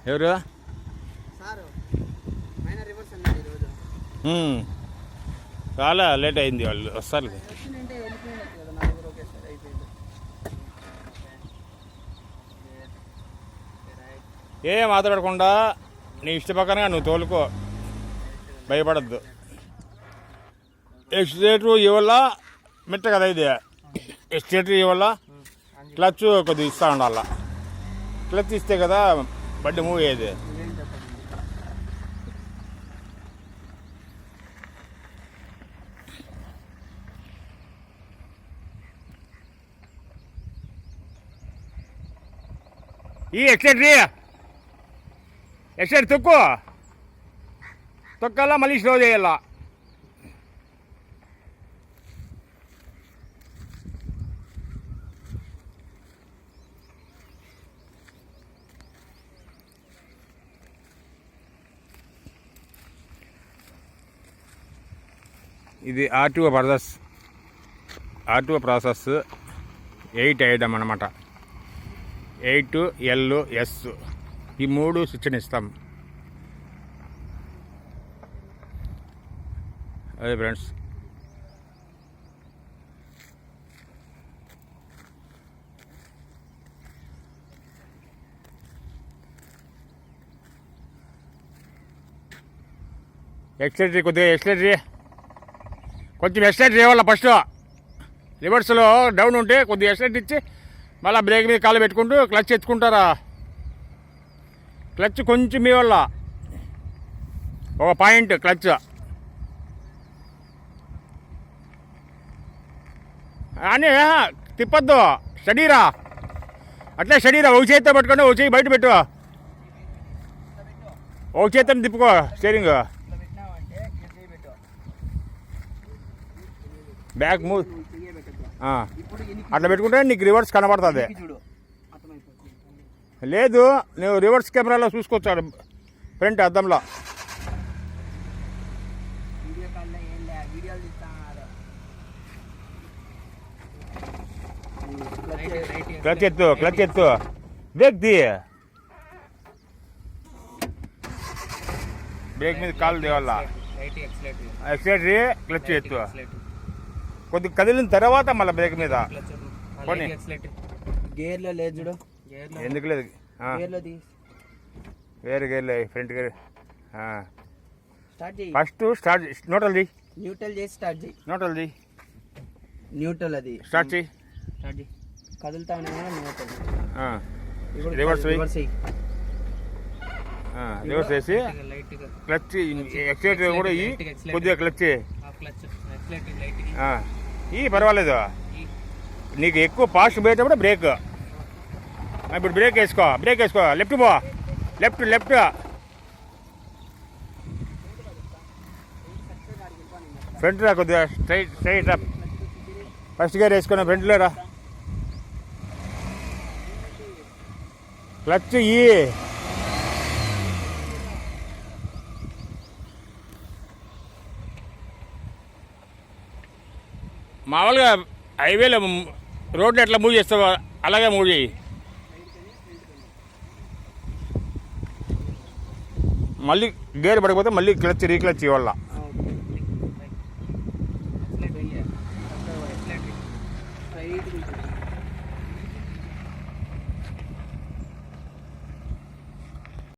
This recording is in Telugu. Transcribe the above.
ఎవరు చాలా లేట్ అయింది, వాళ్ళు వస్తారు. ఏం మాట్లాడకుండా నీ ఇష్ట ప్రకారంగా నువ్వు తోలుకో, భయపడద్దు. ఎక్స్లేటర్ ఇవ్వాల మెట్ట కదా ఇది, ఎక్స్లేటర్ ఇవ్వాల, క్లచ్ కొద్దిగా ఇస్తూ ఉండాల. క్లచ్ ఇస్తే కదా బండి మూవ్ అయ్యేది. ఈ ఎక్స్లేటర్ తొక్కాలా, మళ్ళీ స్లో చేయాలా. ఇది ఆర్టీఓ ప్రాసెస్ 8 ఐటమ్ అనమాట. 8 L S ఈ 3 స్విచ్ని ఇస్తాం. అదే ఫ్రెండ్స్, కొద్దిగా కొంచెం ఎక్స్లేటర్ ఇవ్వాలి. ఫస్ట్ రివర్స్లో డౌన్ ఉంటే కొద్దిగా ఎక్స్లేటర్ ఇచ్చి మళ్ళీ బ్రేక్ మీద కాలు పెట్టుకుంటూ క్లచ్ ఎత్తుకుంటారా. క్లచ్ కొంచెం ఇవ్వాల, ఒక పాయింట్ క్లచ్. అని తిప్పద్దు, స్టడీరా, అట్లే స్టడీరా. ఒక చేతితో పట్టుకొని ఒక చేయి బయట పెట్టు, ఒక చేతిని తిప్పుకో స్టీరింగ్. బ్యాక్ మూవ్ అట్లా పెట్టుకుంటే నీకు రివర్స్ కనబడుతుంది. లేదు నువ్వు రివర్స్ కెమెరాలో చూసుకొచ్చాడు ఫ్రంట్ అద్దంలో. క్లచ్ ఎత్తు బ్రేక్ ది, బ్రేక్ మీద కాలు దేవాల. ఎక్స్లేటర్ క్లచ్ ఎత్తు, కొద్దిగా కదిలిన తర్వాత మళ్ళీ బ్రేక్ మీద కొన్ని గేర్లో లేదు చూడు. ఎందుకు లేదు, వేరే గేర్లే, front gear. First start neutral చేయి, న్యూట్రల్ చేసి స్టార్ట్ చేయి. న్యూట్రల్ చేయి, న్యూట్రల్ అది స్టార్ట్ చేయి. కదులుతా న్యూట్రల్. రివర్స్ రివర్స్ వేసి క్లచ్ ఎక్స్లేటర్ కూడా కొద్దిగా క్లచ్ పర్వాలేదు. నీకు ఎక్కువ ఫాస్ట్ పోయేటప్పుడు బ్రేక్. ఇప్పుడు బ్రేక్ వేసుకో, లెఫ్ట్ పో, లెఫ్ట్. ఫ్రంట్ రా, కొద్దిగా స్ట్రైట్ రా. ఫస్ట్ గేర్ వేసుకున్నా, ఫ్రంట్లో రా. క్లచ్ మామూలుగా హైవేలో రోడ్లు ఎట్లా మూవ్ చేస్తావో అలాగే మూవ్ చేయి. మళ్ళీ గేర్ పడిపోతే మళ్ళీ క్లచ్ రీక్లచ్ ఇవ్వాల.